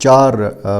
4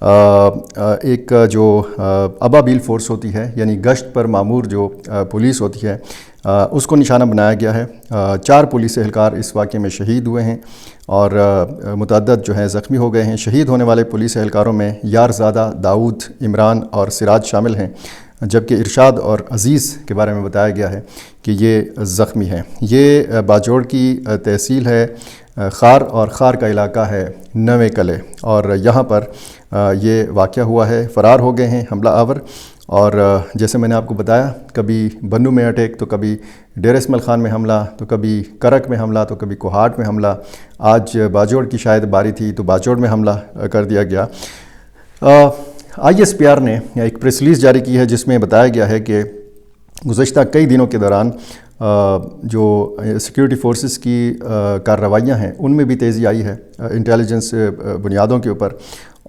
ایک جو ابابیل فورس ہوتی ہے یعنی گشت پر مامور جو پولیس ہوتی ہے اس کو نشانہ بنایا گیا ہے۔ 4 پولیس اہلکار اس واقعے میں شہید ہوئے ہیں اور متعدد جو ہیں زخمی ہو گئے ہیں۔ شہید ہونے والے پولیس اہلکاروں میں یارزادہ، داؤد، عمران اور سراج شامل ہیں، جبکہ ارشاد اور عزیز کے بارے میں بتایا گیا ہے کہ یہ زخمی ہیں۔ یہ باجوڑ کی تحصیل ہے خار، اور خار کا علاقہ ہے نوے کلے، اور یہاں پر یہ واقعہ ہوا ہے۔ فرار ہو گئے ہیں حملہ آور، اور جیسے میں نے آپ کو بتایا، کبھی بنو میں اٹیک، تو کبھی ڈیرہ اسماعیل خان میں حملہ، تو کبھی کرک میں حملہ، تو کبھی کوہاٹ میں حملہ۔ آج باجوڑ کی شاید باری تھی تو باجوڑ میں حملہ کر دیا گیا۔ ISPR نے ایک پریس ریلیز جاری کی ہے جس میں بتایا گیا ہے کہ گزشتہ کئی دنوں کے دوران جو سیکیورٹی فورسز کی کارروائیاں ہیں ان میں بھی تیزی آئی ہے انٹیلیجنس بنیادوں کے اوپر،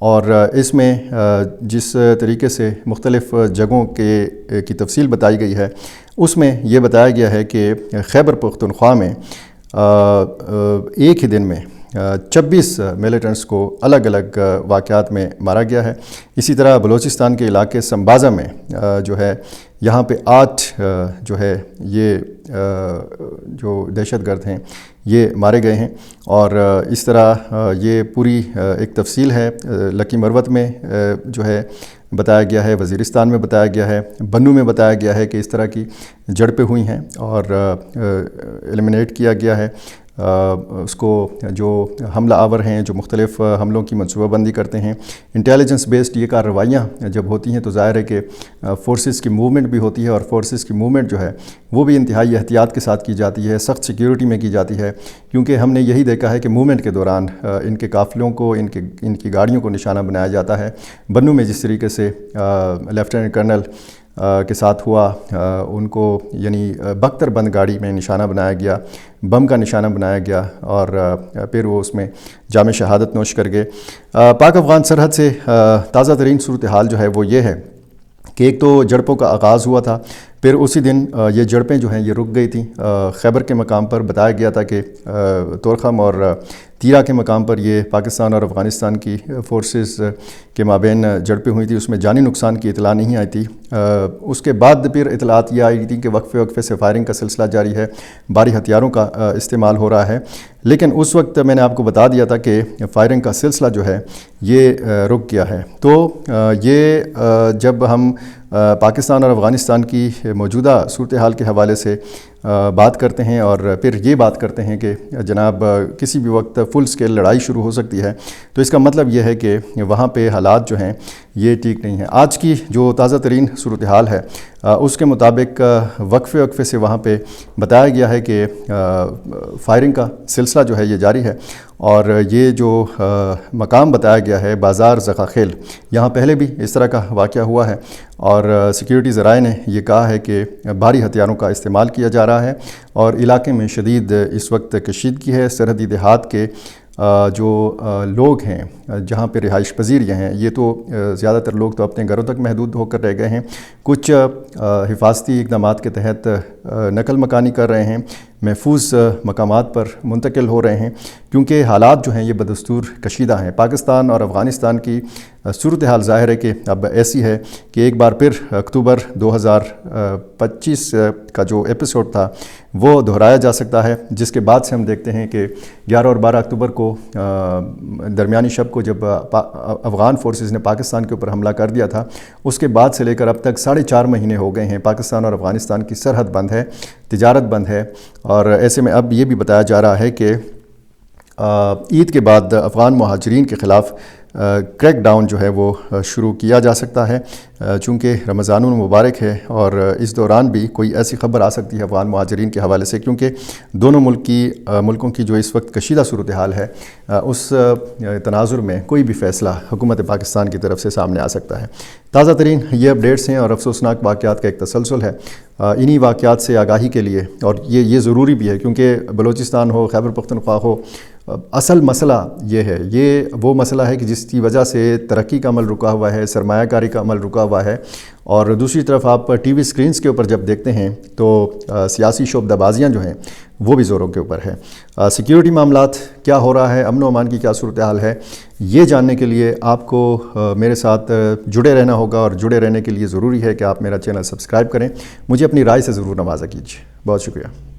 اور اس میں جس طریقے سے مختلف جگہوں کی تفصیل بتائی گئی ہے اس میں یہ بتایا گیا ہے کہ خیبر پختونخوا میں ایک ہی دن میں 26 ملیٹنٹس کو الگ الگ واقعات میں مارا گیا ہے۔ اسی طرح بلوچستان کے علاقے سمبازہ میں جو ہے یہاں پہ 8 جو ہے یہ جو دہشت گرد ہیں یہ مارے گئے ہیں، اور اس طرح یہ پوری ایک تفصیل ہے۔ لکی مروت میں جو ہے بتایا گیا ہے، وزیرستان میں بتایا گیا ہے، بنو میں بتایا گیا ہے کہ اس طرح کی جھڑپیں ہوئی ہیں اور ایلیمنیٹ کیا گیا ہے اس کو جو حملہ آور ہیں، جو مختلف حملوں کی منصوبہ بندی کرتے ہیں۔ انٹیلیجنس بیسڈ یہ کارروائیاں جب ہوتی ہیں تو ظاہر ہے کہ فورسز کی موومنٹ بھی ہوتی ہے، اور فورسز کی موومنٹ جو ہے وہ بھی انتہائی احتیاط کے ساتھ کی جاتی ہے، سخت سیکیورٹی میں کی جاتی ہے، کیونکہ ہم نے یہی دیکھا ہے کہ موومنٹ کے دوران ان کے قافلوں کو، ان کی گاڑیوں کو نشانہ بنایا جاتا ہے۔ بنو میں جس طریقے سے لیفٹیننٹ کرنل کے ساتھ ہوا، ان کو یعنی بختر بند گاڑی میں نشانہ بنایا گیا، بم کا نشانہ بنایا گیا، اور پھر وہ اس میں جام شہادت نوش کر گئے۔ پاک افغان سرحد سے تازہ ترین صورتحال جو ہے وہ یہ ہے کہ ایک تو جھڑپوں کا آغاز ہوا تھا، پھر اسی دن یہ جھڑپیں جو ہیں یہ رک گئی تھیں۔ خیبر کے مقام پر بتایا گیا تھا کہ تورخم اور تیرا کے مقام پر یہ پاکستان اور افغانستان کی فورسز کے مابین جھڑپیں ہوئی تھی، اس میں جانی نقصان کی اطلاع نہیں آئی تھی۔ اس کے بعد پھر اطلاعات یہ آئی تھی کہ وقفے سے فائرنگ کا سلسلہ جاری ہے، بھاری ہتھیاروں کا استعمال ہو رہا ہے، لیکن اس وقت میں نے آپ کو بتا دیا تھا کہ فائرنگ کا سلسلہ جو ہے یہ رک گیا ہے۔ تو یہ جب ہم پاکستان اور افغانستان کی موجودہ صورتحال کے حوالے سے بات کرتے ہیں اور پھر یہ بات کرتے ہیں کہ جناب کسی بھی وقت فل سکیل لڑائی شروع ہو سکتی ہے، تو اس کا مطلب یہ ہے کہ وہاں پہ حالات جو ہیں یہ ٹھیک نہیں ہیں۔ آج کی جو تازہ ترین صورتحال ہے اس کے مطابق وقفے سے وہاں پہ بتایا گیا ہے کہ فائرنگ کا سلسلہ جو ہے یہ جاری ہے، اور یہ جو مقام بتایا گیا ہے بازار زکاخیل، یہاں پہلے بھی اس طرح کا واقعہ ہوا ہے، اور سیکیورٹی ذرائع نے یہ کہا ہے کہ بھاری ہتھیاروں کا استعمال کیا جا رہا ہے، اور علاقے میں شدید اس وقت کشیدگی ہے۔ سرحدی دیہات کے جو لوگ ہیں جہاں پہ رہائش پذیر یہ ہیں، یہ تو زیادہ تر لوگ تو اپنے گھروں تک محدود ہو کر رہ گئے ہیں، کچھ حفاظتی اقدامات کے تحت نقل مکانی کر رہے ہیں، محفوظ مقامات پر منتقل ہو رہے ہیں، کیونکہ حالات جو ہیں یہ بدستور کشیدہ ہیں۔ پاکستان اور افغانستان کی صورتحال ظاہر ہے کہ اب ایسی ہے کہ ایک بار پھر اکتوبر 2025 کا جو ایپیسوڈ تھا وہ دہرایا جا سکتا ہے، جس کے بعد سے ہم دیکھتے ہیں کہ 11 اور 12 اکتوبر کو درمیانی شب کو جب افغان فورسز نے پاکستان کے اوپر حملہ کر دیا تھا، اس کے بعد سے لے کر اب تک 4.5 مہینے ہو گئے ہیں پاکستان اور افغانستان کی سرحد بند ہے، تجارت بند ہے، اور ایسے میں اب یہ بھی بتایا جا رہا ہے کہ عید کے بعد افغان مہاجرین کے خلاف کریک ڈاؤن جو ہے وہ شروع کیا جا سکتا ہے، چونکہ رمضان المبارک ہے، اور اس دوران بھی کوئی ایسی خبر آ سکتی ہے افغان مہاجرین کے حوالے سے، کیونکہ دونوں ملکوں کی جو اس وقت کشیدہ صورتحال ہے اس تناظر میں کوئی بھی فیصلہ حکومت پاکستان کی طرف سے سامنے آ سکتا ہے۔ تازہ ترین یہ اپڈیٹس ہیں اور افسوسناک واقعات کا ایک تسلسل ہے۔ انہی واقعات سے آگاہی کے لیے، اور یہ ضروری بھی ہے کیونکہ بلوچستان ہو، خیبر پختونخوا ہو، اصل مسئلہ یہ ہے، یہ وہ مسئلہ ہے کہ جس کی وجہ سے ترقی کا عمل رکا ہوا ہے، سرمایہ کاری کا عمل رکا ہوا ہے، اور دوسری طرف آپ ٹی وی سکرینز کے اوپر جب دیکھتے ہیں تو سیاسی شعبدہ بازیاں جو ہیں وہ بھی زوروں کے اوپر ہے۔ سیکیورٹی معاملات کیا ہو رہا ہے، امن و امان کی کیا صورتحال ہے، یہ جاننے کے لیے آپ کو میرے ساتھ جڑے رہنا ہوگا، اور جڑے رہنے کے لیے ضروری ہے کہ آپ میرا چینل سبسکرائب کریں، مجھے اپنی رائے سے ضرور نوازا کیجیے۔ بہت شکریہ۔